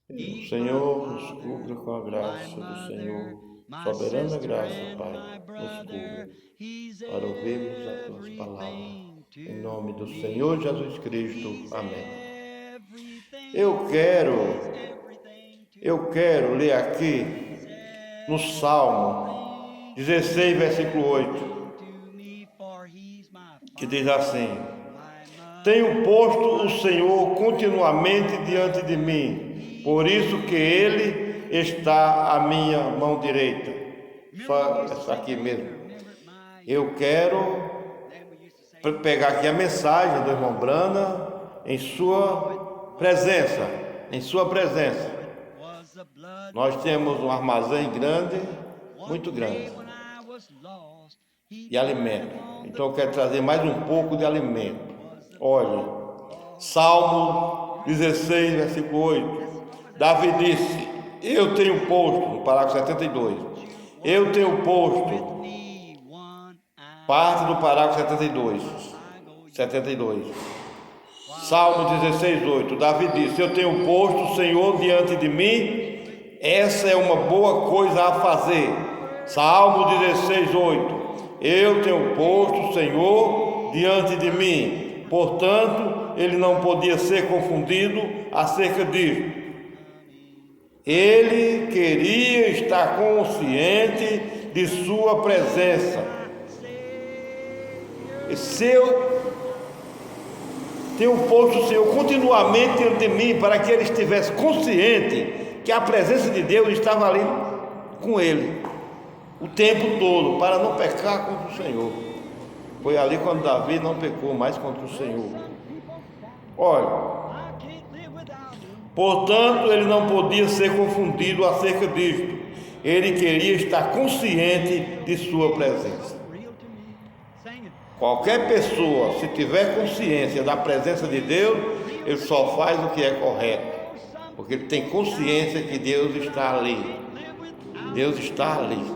O Senhor nos cubra com a graça do Senhor, soberana graça, Pai, nos cubra, para ouvirmos as tuas palavras. Em nome do Senhor Jesus Cristo. Amém. Eu quero ler aqui no Salmo 16, versículo 8, que diz assim: Tenho posto o Senhor continuamente diante de mim, por isso que Ele está à minha mão direita. Só essa aqui mesmo. Eu quero pegar aqui a mensagem do irmão Brana em sua presença. Nós temos um armazém grande, muito grande, de alimento. Então eu quero trazer mais um pouco de alimento. Olha, Salmo 16, versículo 8. Davi disse: Eu tenho posto, no parágrafo 72, eu tenho posto, parte do parágrafo 72. Salmo 16, 8. Davi disse: Eu tenho posto o Senhor diante de mim, essa é uma boa coisa a fazer. Salmo 16, 8. Eu tenho posto o Senhor diante de mim. Portanto, ele não podia ser confundido acerca disso. Ele queria estar consciente de sua presença. E se eu tenho posto o Senhor continuamente diante de mim, para que ele estivesse consciente que a presença de Deus estava ali com ele o tempo todo, para não pecar contra o Senhor. Foi ali quando Davi não pecou mais contra o Senhor. Olha, portanto, ele não podia ser confundido acerca disto. Ele queria estar consciente de sua presença. Qualquer pessoa, se tiver consciência da presença de Deus, ele só faz o que é correto, porque ele tem consciência que Deus está ali. Deus está ali.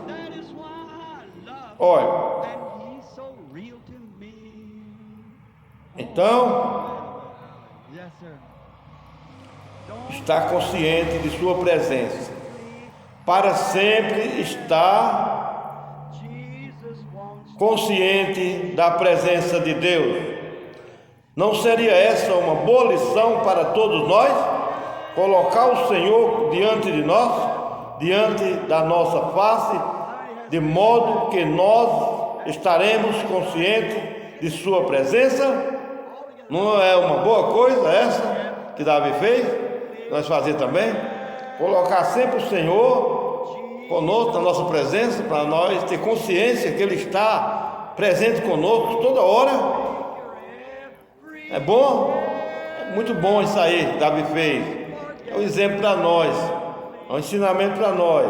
Olha, então, está consciente de sua presença, para sempre estar consciente da presença de Deus. Não seria essa uma boa lição para todos nós? Colocar o Senhor diante de nós, diante da nossa face, de modo que nós estaremos conscientes de sua presença? Não é uma boa coisa essa que Davi fez? Nós fazer também? Colocar sempre o Senhor conosco, na nossa presença, para nós ter consciência que Ele está presente conosco toda hora. É bom? É muito bom isso aí que Davi fez. É um exemplo para nós, é um ensinamento para nós.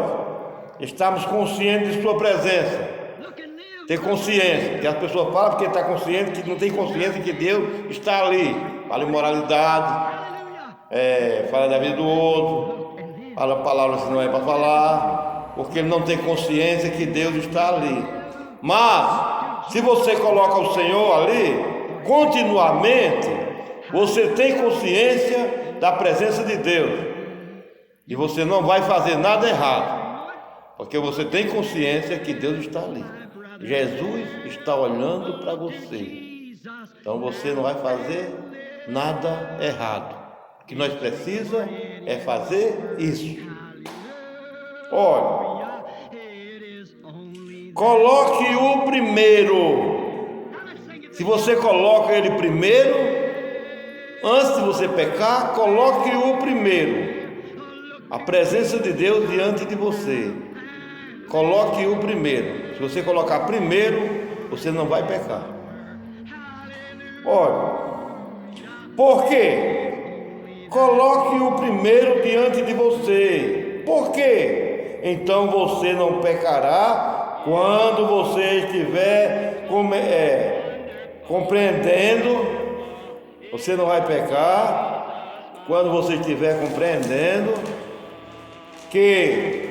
Estamos conscientes de sua presença. Ter consciência, que as pessoas falam porque está consciente, que não tem consciência que Deus está ali. Fala imoralidade, fala da vida do outro, fala palavras que não é para falar, porque ele não tem consciência que Deus está ali. Mas, se você coloca o Senhor ali, continuamente, você tem consciência da presença de Deus, e você não vai fazer nada errado, porque você tem consciência que Deus está ali. Jesus está olhando para você, então você não vai fazer nada errado. O que nós precisamos é fazer isso. Olha, coloque o primeiro. Se você coloca ele primeiro, antes de você pecar, coloque o primeiro. A presença de Deus diante de você. Coloque o primeiro. Se você colocar primeiro, você não vai pecar. Olha, por quê? Coloque o primeiro diante de você. Por quê? Então você não pecará quando você estiver compreendendo. Você não vai pecar quando você estiver compreendendo que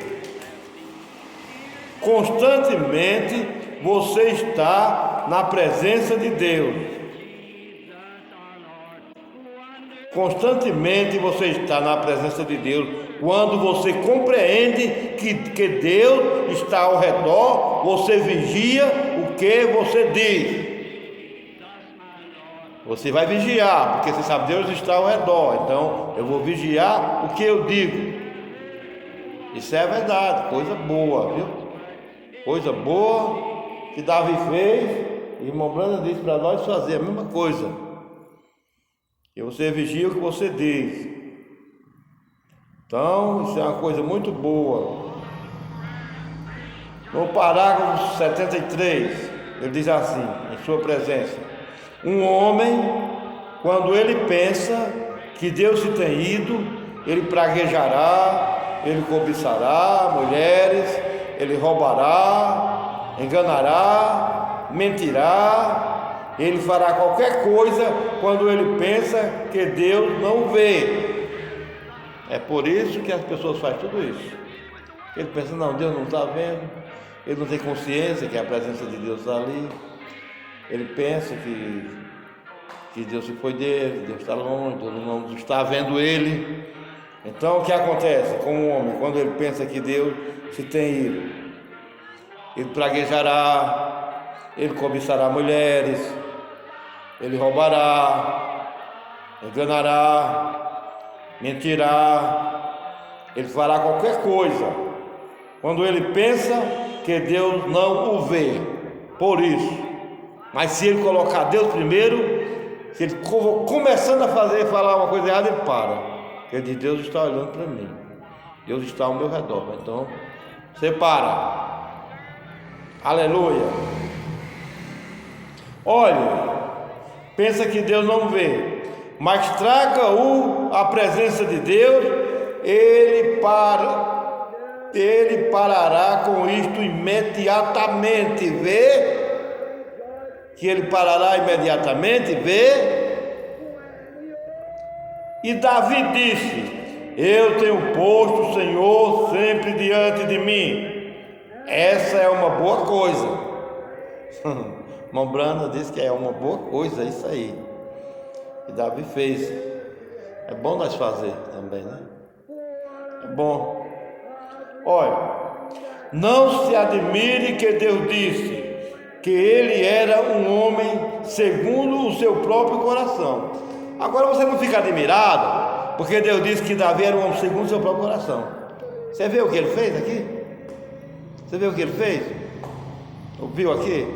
constantemente você está na presença de Deus. constantemente você está na presença de Deus, quando você compreende que Deus está ao redor, você vigia o que você diz. Você vai vigiar, porque você sabe, Deus está ao redor, então eu vou vigiar o que eu digo. Isso é verdade, coisa boa, viu? Coisa boa que Davi fez, e irmão Branda disse para nós fazer a mesma coisa. Que você vigia o que você diz. Então, isso é uma coisa muito boa. No parágrafo 73, ele diz assim, em sua presença: um homem, quando ele pensa que Deus se tem ido, ele praguejará, ele cobiçará mulheres, ele roubará, enganará, mentirá, ele fará qualquer coisa quando ele pensa que Deus não vê. É por isso que as pessoas fazem tudo isso. Ele pensa, não, Deus não está vendo, ele não tem consciência que a presença de Deus está ali. Ele pensa que Deus se foi dele, Deus está longe, Deus não está vendo ele. Então o que acontece com o homem quando ele pensa que Deus se tem ido? Ele praguejará, ele cobiçará mulheres, ele roubará, enganará, mentirá, ele fará qualquer coisa quando ele pensa que Deus não o vê. Por isso, mas se ele colocar Deus primeiro, se ele começando a falar uma coisa errada, ele para. Ele diz, Deus está olhando para mim, Deus está ao meu redor. Então, você para. Aleluia. Olha, pensa que Deus não vê, mas traga-o à presença de Deus, ele parará com isto imediatamente. Vê? Que ele parará imediatamente, vê? E Davi disse, eu tenho posto o Senhor sempre diante de mim. Essa é uma boa coisa. Irmão Branda disse que é uma boa coisa, isso aí. E Davi fez. É bom nós fazer também, né? É bom. Olha, não se admire que Deus disse que ele era um homem segundo o seu próprio coração. Agora você não fica admirado, porque Deus disse que Davi era um homem segundo o seu próprio coração. Você vê o que ele fez aqui? Você vê o que ele fez? Ouviu aqui?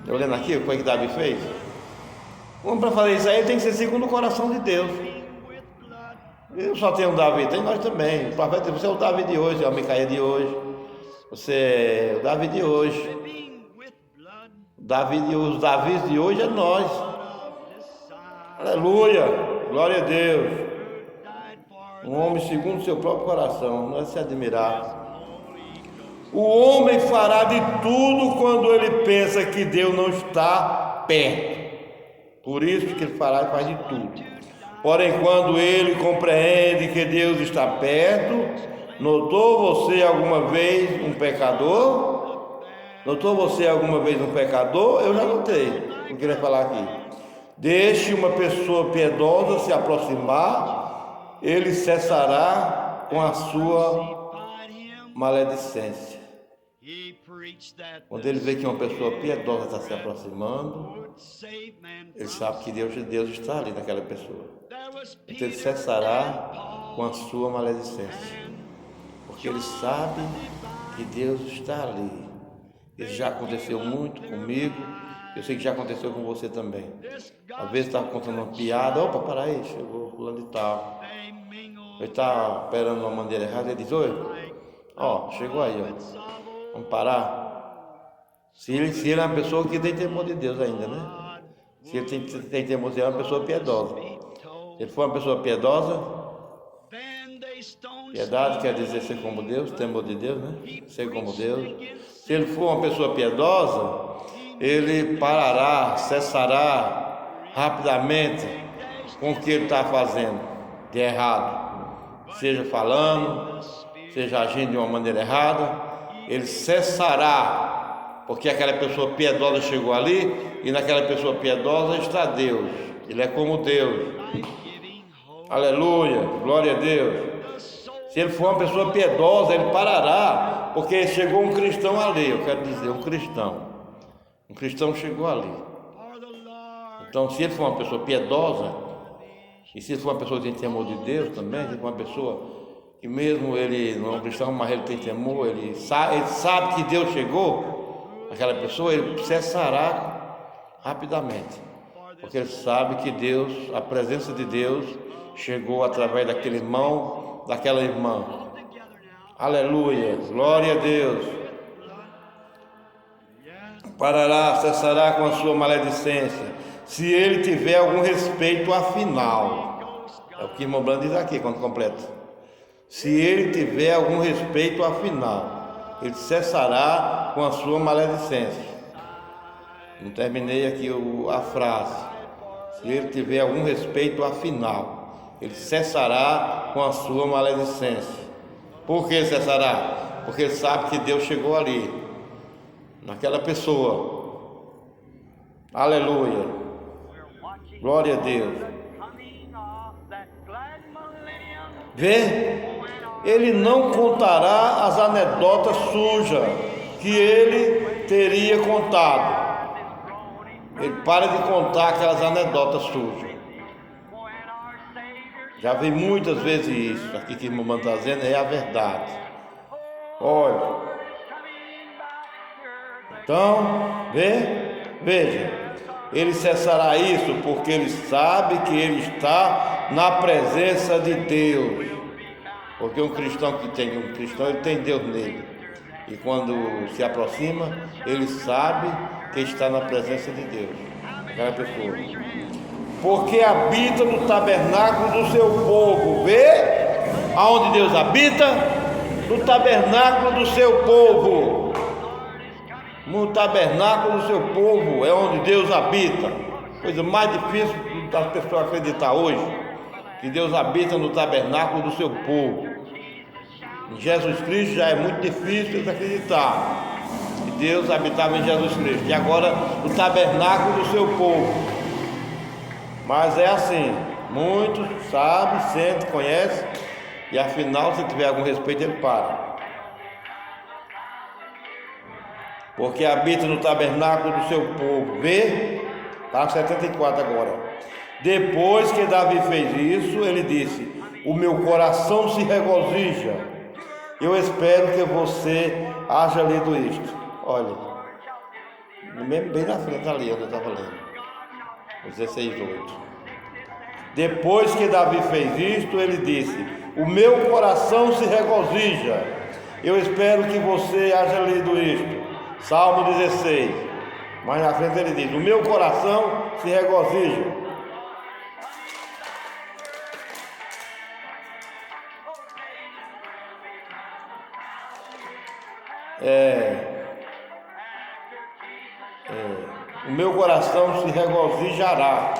Olhando aqui, o que Davi fez? Vamos para fazer isso aí, tem que ser segundo o coração de Deus. Eu só tenho um Davi, tem nós também. O profeta, você é o Davi de hoje, é o Micael de hoje. Você é o Davi de hoje. Os Davis de hoje é nós. Aleluia, glória a Deus. Um homem segundo o seu próprio coração, não é se admirar. O homem fará de tudo quando ele pensa que Deus não está perto. Por isso que ele fará e faz de tudo. Porém, quando ele compreende que Deus está perto, notou você alguma vez um pecador? Notou você alguma vez um pecador? Eu já notei. Eu queria falar aqui. Deixe uma pessoa piedosa se aproximar, ele cessará com a sua maledicência. Quando ele vê que uma pessoa piedosa está se aproximando, ele sabe que Deus está ali naquela pessoa. Então ele cessará com a sua maledicência, porque ele sabe que Deus está ali. Isso já aconteceu muito comigo, eu sei que já aconteceu com você também. Às vezes estava contando uma piada, opa, para aí, chegou fulano de tal. Ele está operando de uma maneira errada, ele diz, oi, ó, chegou aí, ó. Vamos parar? Se ele é uma pessoa que tem temor de Deus ainda, né? Se ele tem temor de Deus, é uma pessoa piedosa. Se ele for uma pessoa piedosa, piedade quer dizer ser como Deus, temor de Deus, né? Ser como Deus. Se ele for uma pessoa piedosa, ele parará, cessará rapidamente com o que ele está fazendo de errado. Seja falando, seja agindo de uma maneira errada, ele cessará, porque aquela pessoa piedosa chegou ali, e naquela pessoa piedosa está Deus, ele é como Deus. Aleluia, glória a Deus. Se ele for uma pessoa piedosa, ele parará, porque chegou um cristão ali, eu quero dizer, um cristão chegou ali. Então, se ele for uma pessoa piedosa, e se ele for uma pessoa que tem temor de Deus também, se ele for uma pessoa que mesmo ele não é um cristão, mas ele tem temor, ele sabe que Deus chegou, aquela pessoa, ele cessará rapidamente, porque ele sabe que Deus, a presença de Deus, chegou através daquele irmão, daquela irmã. Aleluia, glória a Deus. Parará, cessará com a sua maledicência, se ele tiver algum respeito afinal. É o que o irmão Brando diz aqui, quando completa. Se ele tiver algum respeito afinal, ele cessará com a sua maledicência. Não terminei aqui a frase. Se ele tiver algum respeito afinal, ele cessará com a sua maledicência. Por que cessará? Porque ele sabe que Deus chegou ali, naquela pessoa. Aleluia, glória a Deus. Vê, ele não contará as anedotas sujas que ele teria contado. Ele para de contar aquelas anedotas sujas. Já vi muitas vezes isso. Aqui que o irmão está dizendo é a verdade. Olha. Então, veja. Ele cessará isso porque ele sabe que ele está na presença de Deus. Porque um cristão, ele tem Deus nele. E quando se aproxima, ele sabe que está na presença de Deus. Aquela pessoa. Porque habita no tabernáculo do seu povo. Vê? Aonde Deus habita? No tabernáculo do seu povo. No tabernáculo do seu povo é onde Deus habita. Coisa mais difícil das pessoas acreditar hoje, que Deus habita no tabernáculo do seu povo. Em Jesus Cristo já é muito difícil eles acreditar que Deus habitava em Jesus Cristo. E agora no tabernáculo do seu povo. Mas é assim, muitos sabem, sentem, conhecem, e afinal, se tiver algum respeito, ele para. Porque habita no tabernáculo do seu povo. Vê? Está 74 agora. Depois que Davi fez isso, ele disse: o meu coração se regozija. Eu espero que você haja lido isto. Olha, bem na frente ali onde eu estava lendo. 16:8. Depois que Davi fez isto, ele disse: o meu coração se regozija. Eu espero que você haja lido isto. Salmo 16. Mais na frente ele diz: o meu coração se regozija. O meu coração se regozijará.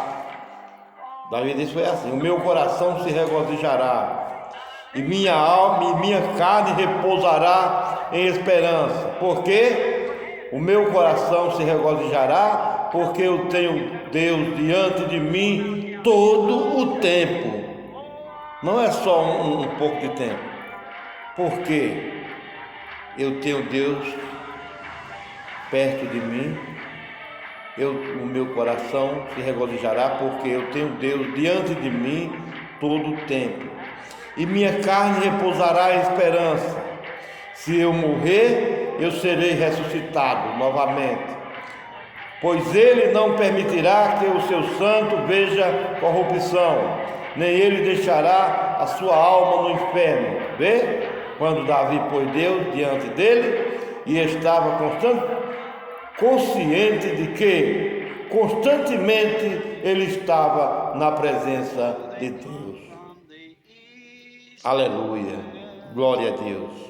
Davi disse foi assim: o meu coração se regozijará, e minha alma e minha carne repousará em esperança. Por quê? O meu coração se regozijará, porque eu tenho Deus diante de mim todo o tempo. Não é só um pouco de tempo. Porque eu tenho Deus perto de mim. O meu coração se regozijará, porque eu tenho Deus diante de mim todo o tempo. E minha carne repousará em esperança. Se eu morrer, eu serei ressuscitado novamente. Pois ele não permitirá que o seu santo veja corrupção, nem ele deixará a sua alma no inferno. Vê? Quando Davi pôs Deus diante dele e estava consciente de que constantemente ele estava na presença de Deus. Aleluia, glória a Deus.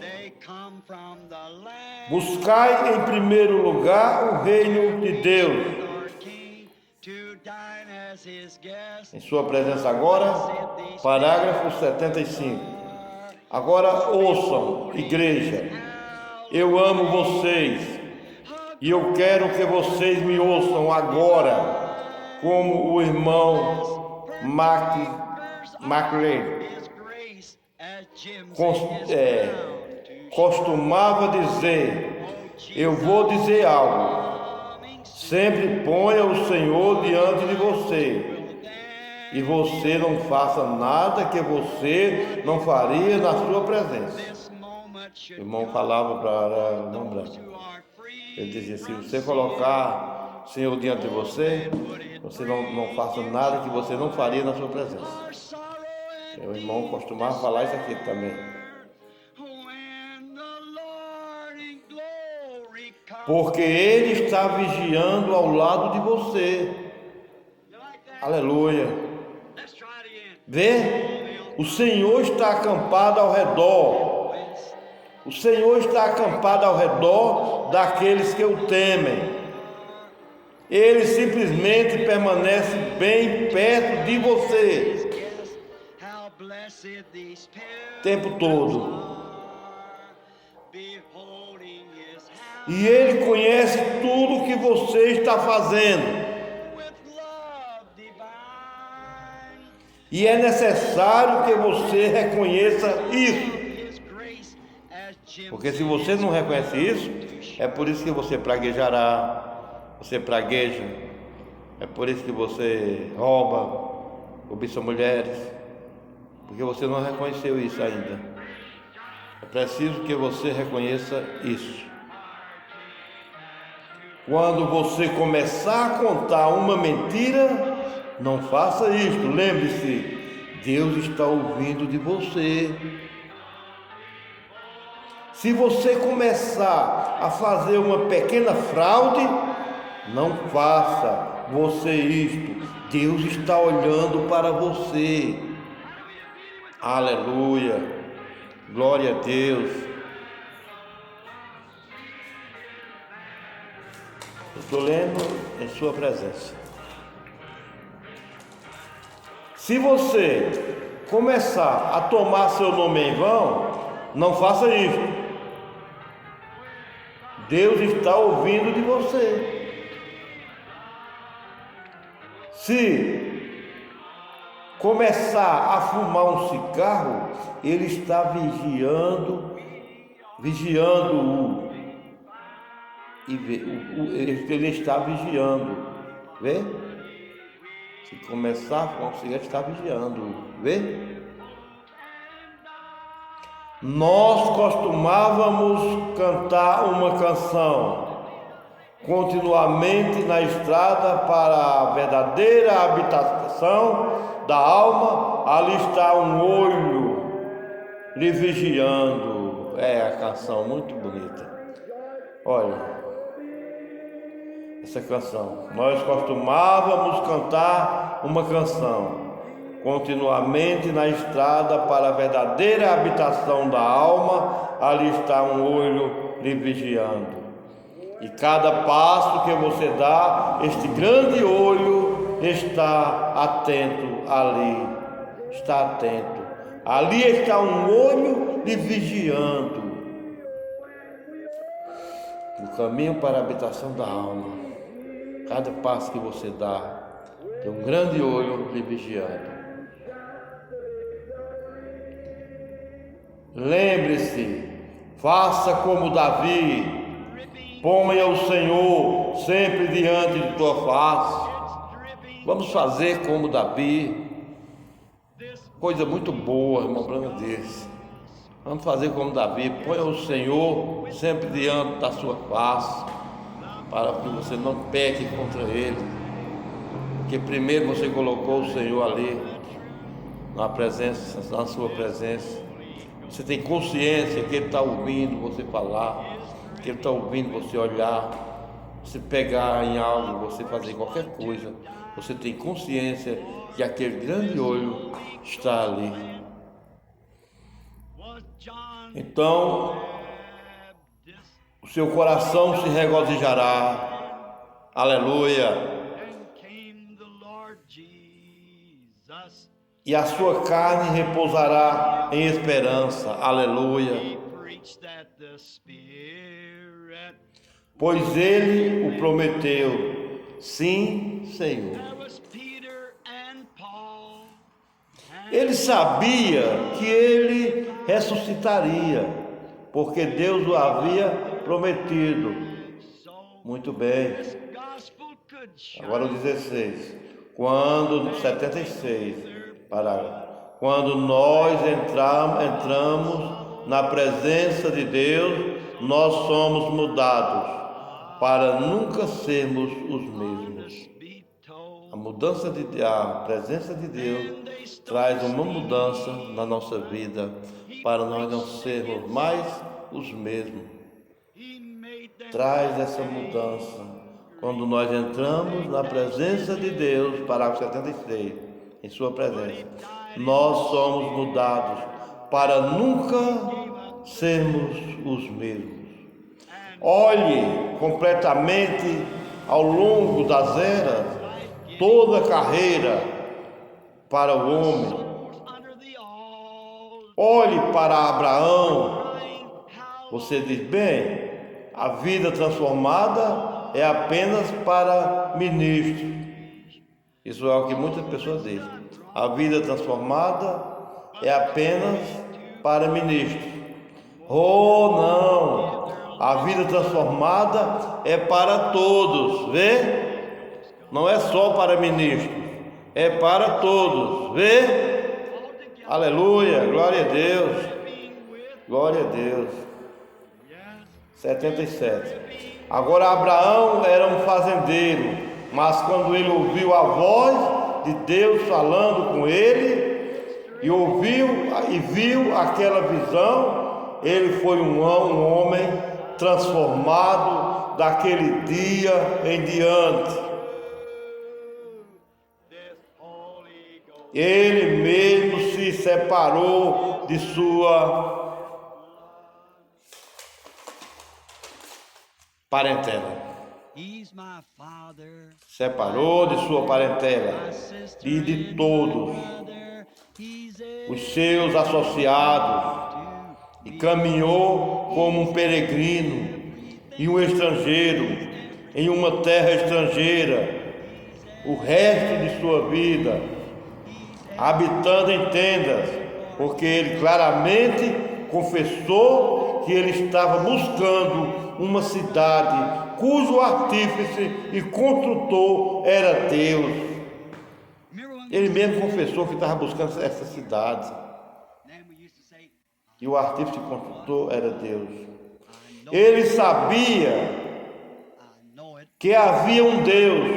Buscai em primeiro lugar o reino de Deus. Em sua presença agora, parágrafo 75. Agora ouçam, igreja, eu amo vocês e eu quero que vocês me ouçam agora, como o irmão Mac McLean costumava dizer: eu vou dizer algo. Sempre ponha o Senhor diante de você, e você não faça nada que você não faria na sua presença. O irmão falava para o irmão Branco. Ele dizia: se você colocar o Senhor diante de você, você não faça nada que você não faria na sua presença. O irmão costumava falar isso aqui também. Porque Ele está vigiando ao lado de você. Aleluia. Vê? O Senhor está acampado ao redor. O Senhor está acampado ao redor daqueles que o temem. Ele simplesmente permanece bem perto de você o tempo todo. E Ele conhece tudo que você está fazendo. E é necessário que você reconheça isso. Porque se você não reconhece isso, é por isso que você praguejará, você pragueja. É por isso que você rouba, cobiça mulheres. Porque você não reconheceu isso ainda. É preciso que você reconheça isso. Quando você começar a contar uma mentira, não faça isto. Lembre-se, Deus está ouvindo de você. Se você começar a fazer uma pequena fraude, não faça você isto. Deus está olhando para você. Aleluia. Glória a Deus. Estou lendo em sua presença. Se você começar a tomar seu nome em vão, não faça isso. Deus está ouvindo de você. Se começar a fumar um cigarro, Ele está vigiando-o. Ele está vigiando, vê? Se começar a fumar um cigarro, está vigiando, vê? Nós costumávamos cantar uma canção continuamente na estrada para a verdadeira habitação da alma. Ali está um olho lhe vigiando. É a canção muito bonita. Olha essa canção. Nós costumávamos cantar uma canção continuamente na estrada para a verdadeira habitação da alma. Ali está um olho lhe vigiando. E cada passo que você dá, este grande olho está atento ali. Está atento. Ali está um olho lhe vigiando. No caminho para a habitação da alma. Cada passo que você dá, tem um grande olho lhe vigiando. Lembre-se, faça como Davi, ponha o Senhor sempre diante de tua face. Vamos fazer como Davi, coisa muito boa, irmão Branco disse. Vamos fazer como Davi, ponha o Senhor sempre diante da sua face, para que você não peque contra Ele, porque primeiro você colocou o Senhor ali, na sua presença. Você tem consciência que Ele está ouvindo você falar, que Ele está ouvindo você olhar, você pegar em algo, você fazer qualquer coisa, você tem consciência que aquele grande olho está ali. Então, o seu coração se regozijará. Aleluia. E a sua carne repousará em esperança. Aleluia. Pois Ele o prometeu. Sim, Senhor. Ele sabia que ele ressuscitaria, porque Deus o havia prometido. Muito bem. Agora o 16. Quando 76, quando nós entramos na presença de Deus, nós somos mudados para nunca sermos os mesmos. A presença de Deus traz uma mudança na nossa vida para nós não sermos mais os mesmos. Traz essa mudança quando nós entramos na presença de Deus, parágrafo 76, em sua presença. Nós somos mudados para nunca sermos os mesmos. Olhe completamente ao longo das eras, toda a carreira para o homem. Olhe para Abraão. Você diz, bem, a vida transformada é apenas para ministros. Isso é o que muitas pessoas dizem. A vida transformada é apenas para ministros. Oh, não! A vida transformada é para todos, vê? Não é só para ministros, é para todos, vê? Aleluia, glória a Deus, glória a Deus. 77. Agora Abraão era um fazendeiro, mas quando ele ouviu a voz de Deus falando com ele, e viu aquela visão, ele foi um homem transformado daquele dia em diante. Ele mesmo se separou de sua parentela. Separou de sua parentela e de todos os seus associados e caminhou como um peregrino e um estrangeiro em uma terra estrangeira o resto de sua vida, habitando em tendas, porque ele claramente confessou que ele estava buscando uma cidade cujo artífice e construtor era Deus. Ele mesmo confessou que estava buscando essa cidade e o artífice e construtor era Deus. Ele sabia que havia um Deus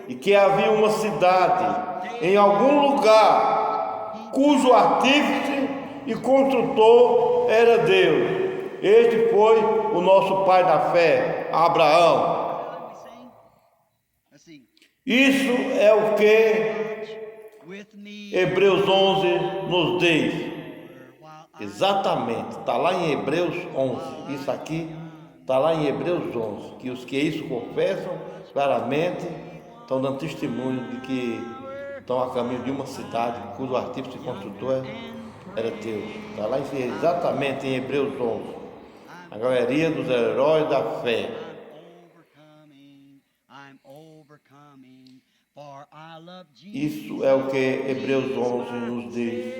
e que havia uma cidade em algum lugar cujo artífice e construtor era Deus. Este foi o nosso pai da fé, Abraão. Isso é o que Hebreus 11 nos diz. Exatamente, está lá em Hebreus 11. Isso aqui está lá em Hebreus 11. Que os que isso confessam claramente estão dando testemunho de que estão a caminho de uma cidade cujo artífice e construtor era Deus. Está lá exatamente em Hebreus 11. A galeria dos heróis da fé. Isso é o que Hebreus 11 nos diz,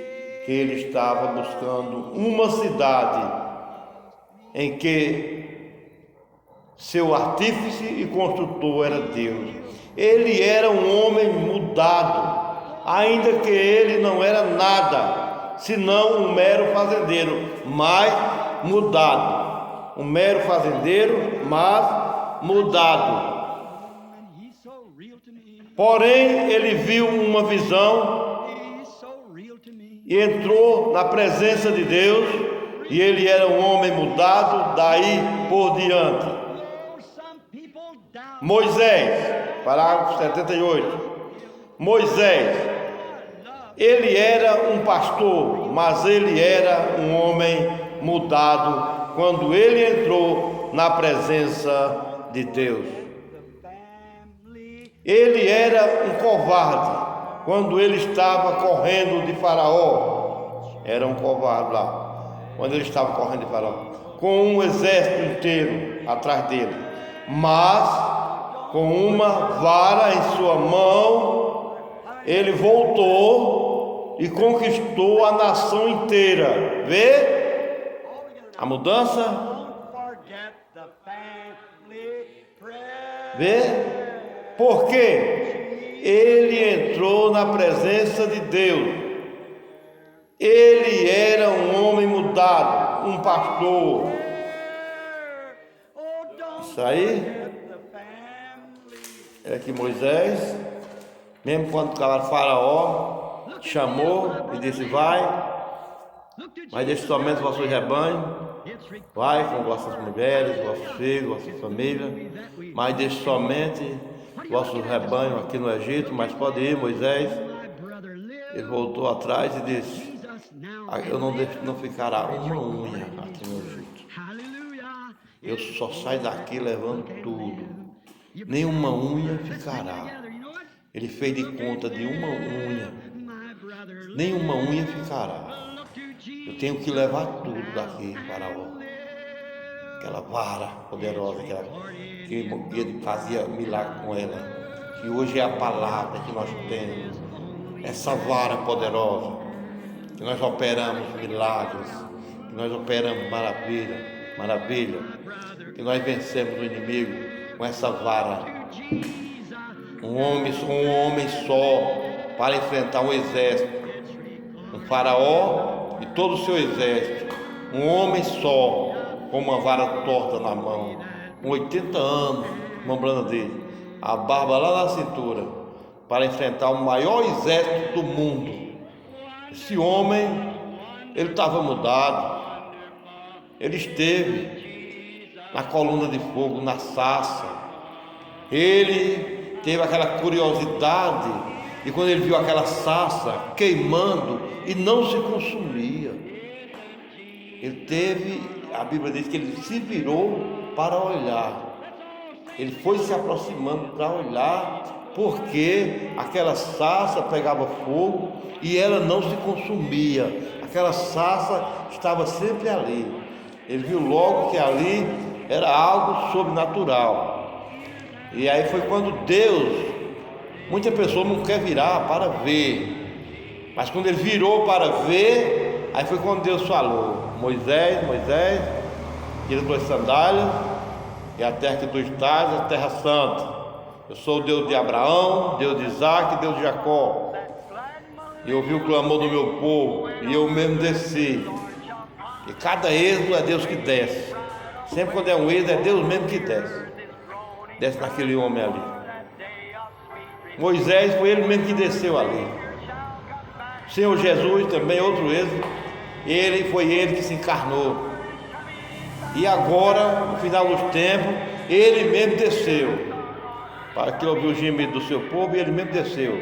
que ele estava buscando uma cidade em que seu artífice e construtor era Deus. Ele era um homem mudado, ainda que ele não era nada, senão um mero fazendeiro, mas mudado. Um mero fazendeiro, mas mudado. Porém, ele viu uma visão e entrou na presença de Deus, e ele era um homem mudado daí por diante. Moisés, parágrafo 78. Moisés, ele era um pastor, mas ele era um homem mudado quando ele entrou na presença de Deus. Ele era um covarde quando ele estava correndo de Faraó. Era um covarde lá, quando ele estava correndo de Faraó, com um exército inteiro atrás dele, mas com uma vara em sua mão, ele voltou e conquistou a nação inteira. Vê a mudança? Vê? Porque ele entrou na presença de Deus. Ele era um homem mudado, um pastor. Isso aí é que Moisés, mesmo quando o faraó chamou e disse: vai, mas deixe somente o vosso rebanho, vai com vossas mulheres, vossos filhos, vossas famílias, mas deixe somente o vosso rebanho aqui no Egito, mas pode ir, Moisés. Ele voltou atrás e disse: eu não deixo não ficará uma unha aqui no Egito. Eu só saio daqui levando tudo. Nenhuma unha ficará. Ele fez de conta de uma unha. Nenhuma unha ficará. Eu tenho que levar tudo daqui, faraó. Aquela vara poderosa que ele fazia milagre com ela. Que hoje é a palavra que nós temos. Essa vara poderosa. Que nós operamos milagres, que nós operamos maravilha, que nós vencemos o inimigo com essa vara. Um homem só para enfrentar um exército, um faraó e todo o seu exército. Um homem só com uma vara torta na mão, com 80 anos, lembrando dele, a barba lá na cintura, para enfrentar o maior exército do mundo. Esse homem, ele estava mudado, ele esteve na coluna de fogo, na sarça, ele teve aquela curiosidade, e quando ele viu aquela sarça queimando e não se consumia, ele teve, a Bíblia diz que ele se virou para olhar, ele foi se aproximando para olhar, porque aquela sarça pegava fogo e ela não se consumia, aquela sarça estava sempre ali. Ele viu logo que ali era algo sobrenatural. E aí foi quando Deus, muita pessoa não quer virar para ver, mas quando ele virou para ver, aí foi quando Deus falou: Moisés, tira tuas sandálias, e a terra que tu estás é a terra santa. Eu sou o Deus de Abraão, Deus de Isaac, Deus de Jacó. E ouvi o clamor do meu povo, e eu mesmo desci. E cada êxodo é Deus que desce. Sempre quando é um êxodo, é Deus mesmo que desce. Desce naquele homem ali. Moisés foi ele mesmo que desceu ali. O Senhor Jesus também, outro êxodo, foi ele que se encarnou. E agora, no final dos tempos, ele mesmo desceu. Para que ouviu o gemido do seu povo, e ele mesmo desceu.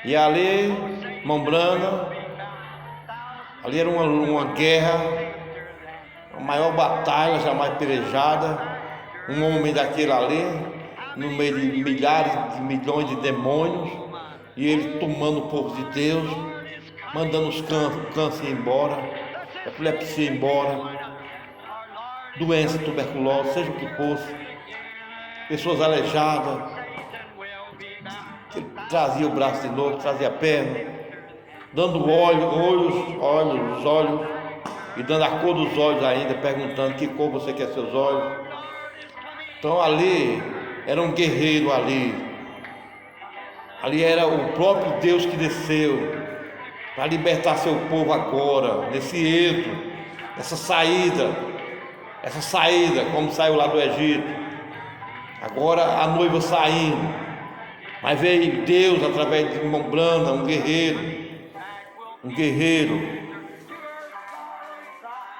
E ali, Mombrana, ali era uma guerra, a maior batalha jamais pelejada. Um homem daquele ali, no meio de milhares de milhões de demônios, e ele tomando o povo de Deus, mandando os câncer embora, a epilepsia embora, doença, tuberculose, seja o que fosse, pessoas aleijadas. Ele trazia o braço de novo, trazia a perna, dando olhos, e dando a cor dos olhos ainda, perguntando que cor você quer seus olhos. Então ali era um guerreiro ali era o próprio Deus que desceu para libertar seu povo agora, nesse êxodo, essa saída, como saiu lá do Egito. Agora a noiva saindo, mas veio Deus através de Mombrana, um guerreiro,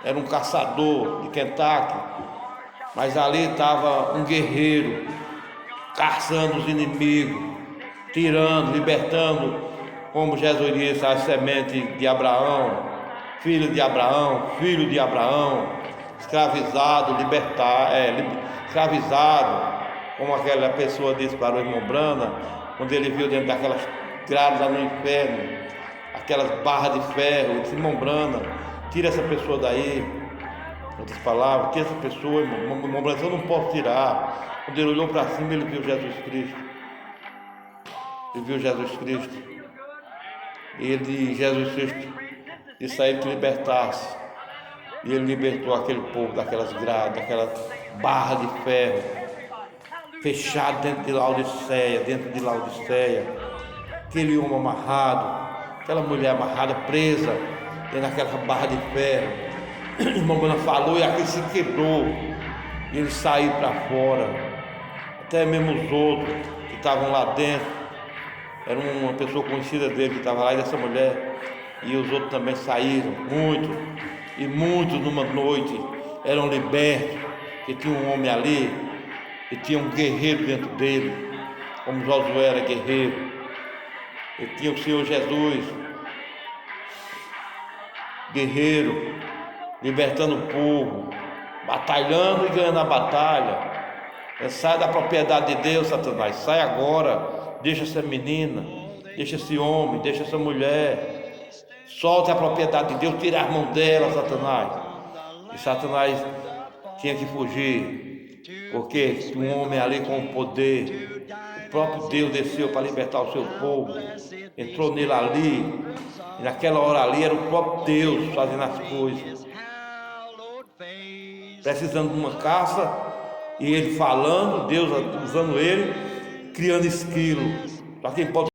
era um caçador de Kentucky, mas ali estava um guerreiro, caçando os inimigos, tirando, libertando, como Jesus disse, a semente de Abraão, filho de Abraão, escravizado, escravizado, como aquela pessoa disse para o irmão Brana, quando ele viu dentro daquelas grades lá no inferno, aquelas barras de ferro, ele disse: irmão Brana, tira essa pessoa daí. Outras palavras, tira essa pessoa, irmão Brana, eu não posso tirar. Quando ele olhou para cima, ele viu Jesus Cristo. Jesus Cristo, isso aí que libertasse. E ele libertou aquele povo daquelas grades, daquela barra de ferro, fechado dentro de Laodiceia, aquele homem amarrado, aquela mulher amarrada, presa dentro daquela barra de ferro. A irmã Bruna falou e aquele se quebrou, e ele saiu para fora. Até mesmo os outros que estavam lá dentro, era uma pessoa conhecida dele que estava lá, e dessa mulher, e os outros também saíram, muitos numa noite eram libertos, que tinha um homem ali, e tinha um guerreiro dentro dele, como Josué era guerreiro, e tinha o Senhor Jesus, guerreiro, libertando o povo, batalhando e ganhando a batalha. Sai da propriedade de Deus, Satanás, sai agora, deixa essa menina, deixa esse homem, deixa essa mulher, solta a propriedade de Deus, tira as mãos dela, Satanás. E Satanás tinha que fugir, porque um homem ali com o poder, o próprio Deus desceu para libertar o seu povo, entrou nele ali, e naquela hora ali era o próprio Deus fazendo as coisas, precisando de uma caça, e ele falando, Deus usando ele, criando esquilo, para quem pode